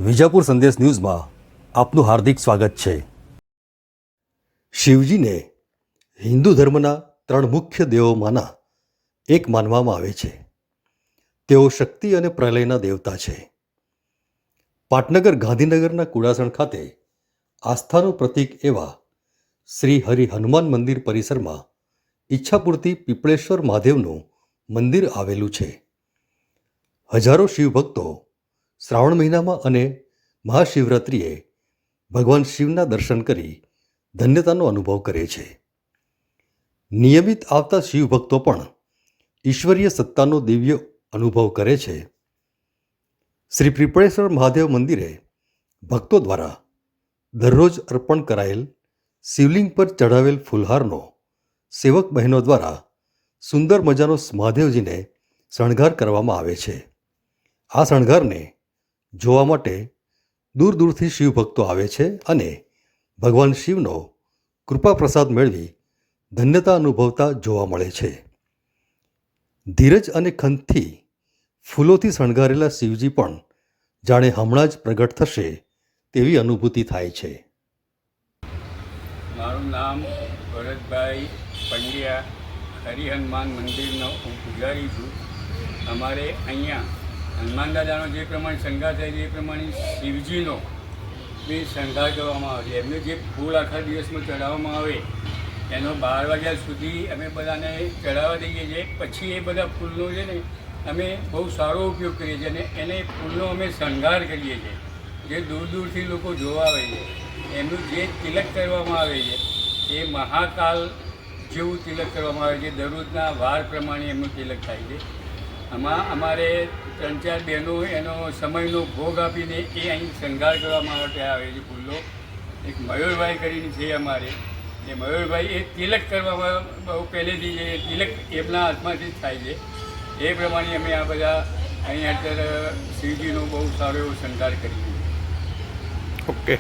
વિજાપુર સંદેશ ન્યૂઝમાં આપનું હાર્દિક સ્વાગત છે। શિવજીને હિન્દુ ધર્મના 3 મુખ્ય દેવોમાંના એક માનવામાં આવે છે। તેઓ શક્તિ અને પ્રલયના દેવતા છે। પાટનગર ગાંધીનગરના કુડાસણ ખાતે આસ્થાનું પ્રતીક એવા શ્રી હરિ હનુમાન મંદિર પરિસરમાં ઈચ્છાપૂર્તિ પીપળેશ્વર મહાદેવનું મંદિર આવેલું છે। હજારો શિવભક્તો શ્રાવણ મહિનામાં અને મહાશિવરાત્રિએ ભગવાન શિવના દર્શન કરી ધન્યતાનો અનુભવ કરે છે। નિયમિત આવતા શિવભક્તો પણ ઈશ્વરીય સત્તાનો દિવ્ય અનુભવ કરે છે। શ્રી પીપળેશ્વર મહાદેવ મંદિરે ભક્તો દ્વારા દરરોજ અર્પણ કરાયેલ શિવલિંગ પર ચઢાવેલ ફૂલહારનો સેવક બહેનો દ્વારા સુંદર મજાનો મહાદેવજીને શણગાર કરવામાં આવે છે। આ શણગારને જોવા માટે દૂર દૂરથી શિવભક્તો આવે છે અને ભગવાન શિવનો કૃપા પ્રસાદ મેળવી ધન્યતા અનુભવતા જોવા મળે છે। ધીરજ અને ખંતથી ફૂલોથી શણગારેલા શિવજી પણ જાણે હમણાં જ પ્રગટ થશે તેવી અનુભૂતિ થાય છે। મારું નામ ભરતભાઈ પંડ્યા, હરિ હનુમાન મંદિરનો હું પૂજારી છું। અમારે અહીંયા હનુમાન દાદાનો જે પ્રમાણે શણગાર થાય છે એ પ્રમાણે શિવજીનો બી શણગાર કરવામાં આવે છે। એમને જે ફૂલ આખા દિવસમાં ચડાવવામાં આવે એનો 12 વાગ્યા સુધી અમે બધાને ચડાવવા દઈએ છીએ। પછી એ બધા ફૂલનો છે ને અમે બહુ સારો ઉપયોગ કરીએ છીએ અને એને ફૂલનો અમે શણગાર કરીએ છીએ। જે દૂર દૂરથી લોકો જોવા આવે છે એમનું જે તિલક કરવામાં આવે છે એ મહાકાલ જેવું તિલક કરવામાં આવે છે। દરરોજના વાર પ્રમાણે એમનું તિલક થાય છે। આમાં અમારે 3-4 બહેનો એનો સમયનો ભોગ આપીને એ અહીં શણગાર કરવા માટે આવે છે ફૂલનો। એક મયુરભાઈ કરીને છે અમારે, એ મયુરભાઈ એ તિલક કરવામાં બહુ પહેલેથી એ તિલક એમના હાથમાંથી જ થાય છે। એ પ્રમાણે અમે આ બધા અહીં અત્યારે શિવજીનો બહુ સારો એવો શણગાર કરીએ। ઓકે।